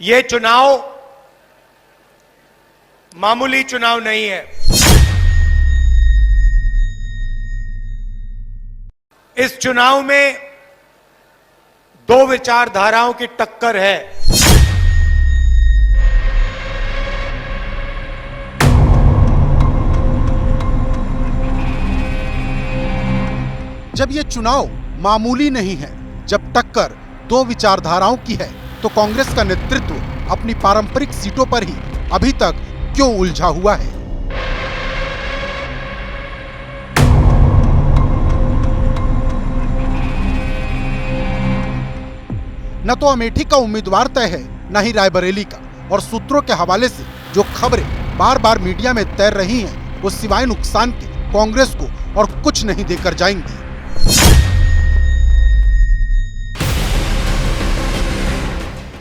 ये चुनाव मामूली चुनाव नहीं है। इस चुनाव में दो विचारधाराओं की टक्कर है। जब ये चुनाव मामूली नहीं है, जब टक्कर दो विचारधाराओं की है, तो कांग्रेस का नेतृत्व अपनी पारंपरिक सीटों पर ही अभी तक क्यों उलझा हुआ है? न तो अमेठी का उम्मीदवार तय है, न ही रायबरेली का, और सूत्रों के हवाले से जो खबरें बार बार मीडिया में तैर रही हैं, वो सिवाय नुकसान के कांग्रेस को और कुछ नहीं देकर जाएंगी।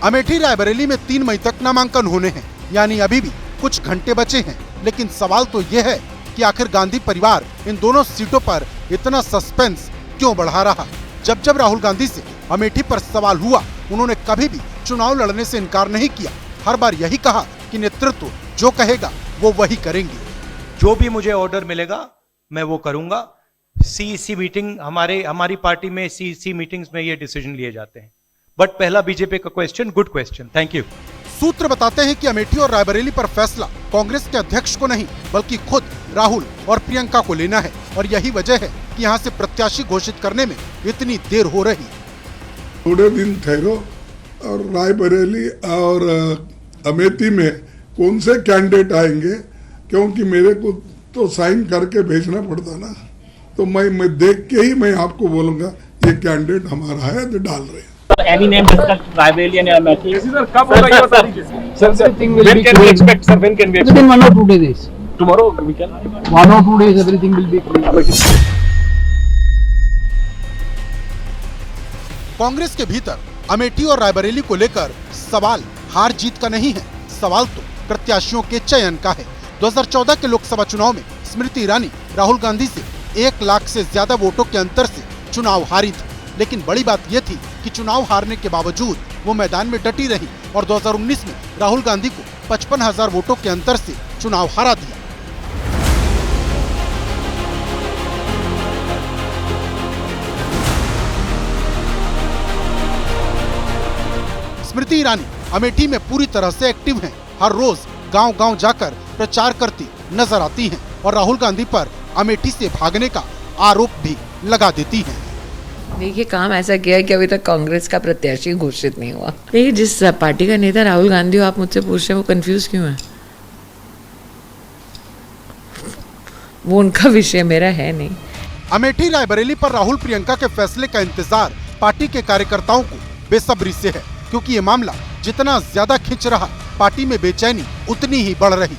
अमेठी रायबरेली में 3 मई तक नामांकन होने हैं, यानी अभी भी कुछ घंटे बचे हैं। लेकिन सवाल तो यह है कि आखिर गांधी परिवार इन दोनों सीटों पर इतना सस्पेंस क्यों बढ़ा रहा? जब राहुल गांधी से अमेठी पर सवाल हुआ, उन्होंने कभी भी चुनाव लड़ने से इनकार नहीं किया। हर बार यही कहा कि नेतृत्व जो कहेगा वो वही करेंगे। जो भी मुझे ऑर्डर मिलेगा मैं वो करूंगा। सीईसी मीटिंग हमारी पार्टी में सीईसी मीटिंग्स में ये डिसीजन लिए जाते हैं। बट पहला बीजेपी का question, good question, thank you. सूत्र बताते हैं कि अमेठी और रायबरेली पर फैसला कांग्रेस के अध्यक्ष को नहीं, बल्कि खुद राहुल और प्रियंका को लेना है, और यही वजह है कि यहां से प्रत्याशी घोषित करने में इतनी देर हो रही। थोड़े दिन ठहरो और रायबरेली और अमेठी में कौन से कैंडिडेट आएंगे, क्योंकि मेरे को तो साइन करके भेजना पड़ता ना, तो मैं देख के ही मैं आपको बोलूंगा ये कैंडिडेट हमारा है तो डाल रहे हैं। Any name discussed Raybeli and Amethi? Sir, कब होगा ये बता दीजिए। Sir, when can we expect, sir? When can we expect? Within 1 or 2 days. Tomorrow we can. 1 or 2 days, everything will be clear. Congress के भीतर अमेठी और रायबरेली को लेकर सवाल हार जीत का नहीं है, सवाल तो प्रत्याशियों के चयन का है। 2014 के लोकसभा चुनाव में स्मृति ईरानी राहुल गांधी से 1 लाख से ज्यादा वोटों के अंतर से चुनाव हारी थी। लेकिन बड़ी बात यह थी कि चुनाव हारने के बावजूद वो मैदान में डटी रही और 2019 में राहुल गांधी को 55,000 वोटों के अंतर से चुनाव हरा दिया। स्मृति ईरानी अमेठी में पूरी तरह से एक्टिव हैं। हर रोज गांव-गांव जाकर प्रचार करती नजर आती हैं और राहुल गांधी पर अमेठी से भागने का आरोप भी लगा देती हैं। देखिए, काम ऐसा किया है कि अभी तक कांग्रेस का प्रत्याशी घोषित नहीं हुआ। देखिए, जिस पार्टी का नेता राहुल गांधी हो, आप मुझसे पूछ रहे हैं, वो कंफ्यूज क्यों है? वो उनका विषय, मेरा है नहीं। अमेठी रायबरेली पर राहुल प्रियंका के फैसले का इंतजार पार्टी के कार्यकर्ताओं को बेसब्री से है, क्योंकि ये मामला जितना ज्यादा खिंच रहा, पार्टी में बेचैनी उतनी ही बढ़ रही।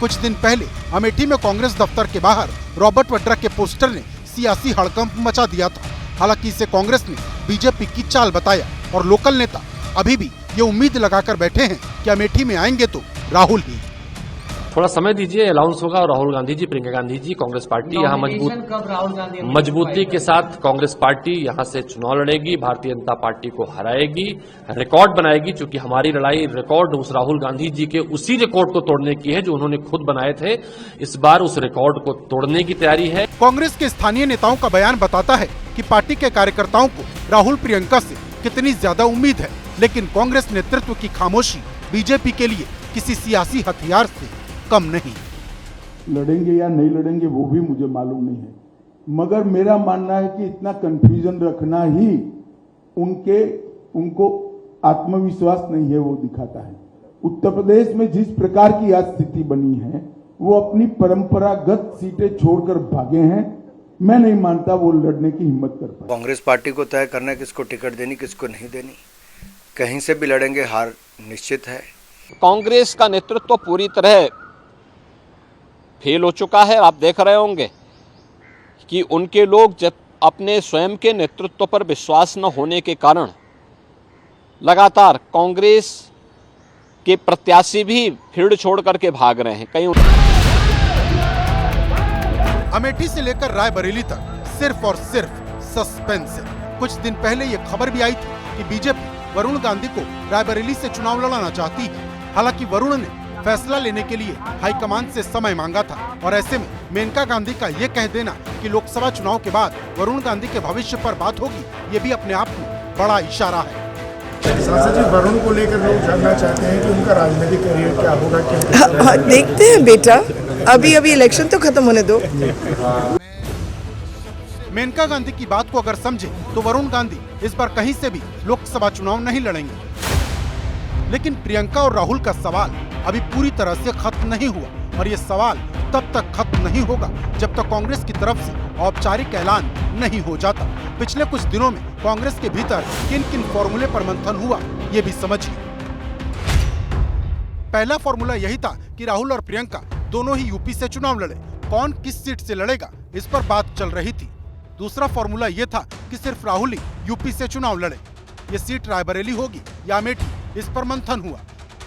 कुछ दिन पहले अमेठी में कांग्रेस दफ्तर के बाहर रॉबर्ट वड्रा के पोस्टर ने सियासी हड़कंप मचा दिया था। हालांकि इसे कांग्रेस ने बीजेपी की चाल बताया और लोकल नेता अभी भी ये उम्मीद लगाकर बैठे हैं कि अमेठी में आएंगे तो राहुल ही। थोड़ा समय दीजिए, अलाउंस होगा और राहुल गांधी जी, प्रियंका गांधी जी, कांग्रेस पार्टी यहाँ मजबूती के साथ कांग्रेस पार्टी यहाँ से चुनाव लड़ेगी, भारतीय जनता पार्टी को हराएगी, रिकॉर्ड बनाएगी। चूंकि हमारी लड़ाई रिकॉर्ड उस राहुल गांधी जी के उसी रिकॉर्ड को तोड़ने की है जो उन्होंने खुद बनाए थे। इस बार उस रिकॉर्ड को तोड़ने की तैयारी है। कांग्रेस के स्थानीय नेताओं का बयान बताता है कि पार्टी के कार्यकर्ताओं को राहुल प्रियंका से कितनी ज्यादा उम्मीद है, लेकिन कांग्रेस नेतृत्व की खामोशी बीजेपी के लिए किसी सियासी हथियार से कम नहीं। लड़ेंगे या नहीं लड़ेंगे वो भी मुझे मालूम नहीं है, मगर मेरा मानना है कि इतना कंफ्यूजन रखना ही उनको आत्मविश्वास नहीं है, वो दिखाता है। उत्तर प्रदेश में जिस प्रकार की आज स्थिति बनी है, वो अपनी परंपरागत सीटें छोड़कर भागे हैं। मैं नहीं मानता वो लड़ने की हिम्मत कर पाए। कांग्रेस पार्टी को तय करना है किसको टिकट देनी, किसको नहीं देनी। कहीं से भी लड़ेंगे, हार निश्चित है। कांग्रेस का नेतृत्व पूरी तरह फेल हो चुका है। आप देख रहे होंगे कि उनके लोग जब अपने स्वयं के नेतृत्व पर विश्वास न होने के कारण लगातार कांग्रेस के प्रत्याशी भी फील्ड छोड़ करके भाग रहे हैं। कहीं अमेठी से लेकर रायबरेली तक सिर्फ और सिर्फ सस्पेंस है। कुछ दिन पहले ये खबर भी आई थी कि बीजेपी वरुण गांधी को रायबरेली से चुनाव लड़ाना चाहती है। हालांकि वरुण ने फैसला लेने के लिए हाईकमान से समय मांगा था और ऐसे में मेनका गांधी का ये कह देना कि लोकसभा चुनाव के बाद वरुण गांधी के भविष्य पर बात होगी, ये भी अपने आप में बड़ा इशारा है। सांसद जी, वरुण को लेकर लोग जानना चाहते हैं कि उनका राजनीतिक करियर क्या होगा, क्या देखते हैं बेटा, अभी इलेक्शन तो खत्म होने दो। मेनका गांधी की बात को अगर समझे तो वरुण गांधी इस बार कहीं से भी लोकसभा चुनाव नहीं लड़ेंगे। लेकिन प्रियंका और राहुल का सवाल अभी पूरी तरह से खत्म नहीं हुआ और ये सवाल तब तक खत्म नहीं होगा जब तक कांग्रेस की तरफ से औपचारिक ऐलान नहीं हो जाता। पिछले कुछ दिनों में कांग्रेस के भीतर किन किन फॉर्मूले पर मंथन हुआ, ये भी समझिए। पहला फॉर्मूला यही था कि राहुल और प्रियंका दोनों ही यूपी से चुनाव लड़े। कौन किस सीट से लड़ेगा, इस पर बात चल रही थी। दूसरा फॉर्मूला ये था कि सिर्फ राहुल ही यूपी से चुनाव लड़े। ये सीट रायबरेली होगी या अमेठी, इस पर मंथन हुआ।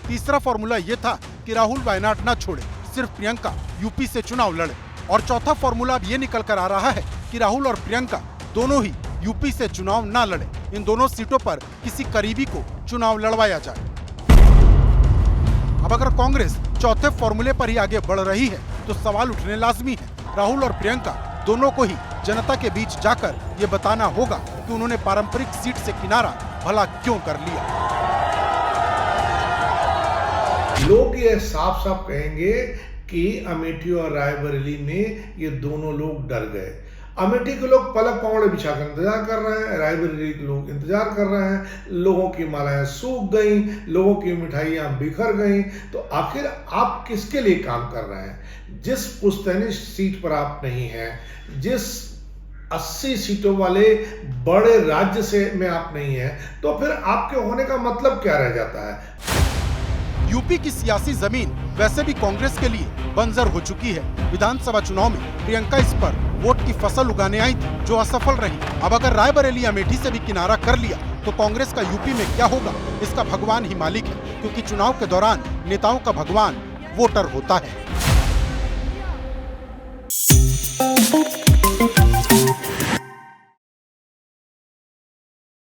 तीसरा फॉर्मूला ये था कि राहुल वायनाड न छोड़े, सिर्फ प्रियंका यूपी से चुनाव लड़े। और चौथा फॉर्मूला अब ये निकल कर आ रहा है कि राहुल और प्रियंका दोनों ही यूपी से चुनाव न लड़े। इन दोनों सीटों पर किसी करीबी को चुनाव लड़वाया जाए। अब अगर कांग्रेस चौथे फॉर्मूले पर ही आगे बढ़ रही है तो सवाल उठने लाजमी है। राहुल और प्रियंका दोनों को ही जनता के बीच जाकर ये बताना होगा कि उन्होंने पारंपरिक सीट से किनारा भला क्यों कर लिया। लोग ये साफ साफ कहेंगे कि अमेठी और रायबरेली में ये दोनों लोग डर गए। अमेठी के लोग पलक पौड़े बिछाकर इंतजार कर रहे हैं, रायबरेली के लोग इंतजार कर रहे हैं। लोगों की मालाएं सूख गई, लोगों की मिठाइयां बिखर गई। तो आखिर आप किसके लिए काम कर रहे हैं? जिस पुश्तैनी सीट पर आप नहीं हैं, जिस 80 सीटों वाले बड़े राज्य से में आप नहीं हैं, तो फिर आपके होने का मतलब क्या रह जाता है? यूपी की सियासी जमीन वैसे भी कांग्रेस के लिए बंजर हो चुकी है। विधानसभा चुनाव में प्रियंका इस पर वोट की फसल उगाने आई थी, जो असफल रही। अब अगर रायबरेली अमेठी से भी किनारा कर लिया तो कांग्रेस का यूपी में क्या होगा, इसका भगवान ही मालिक है, क्योंकि चुनाव के दौरान नेताओं का भगवान वोटर होता है।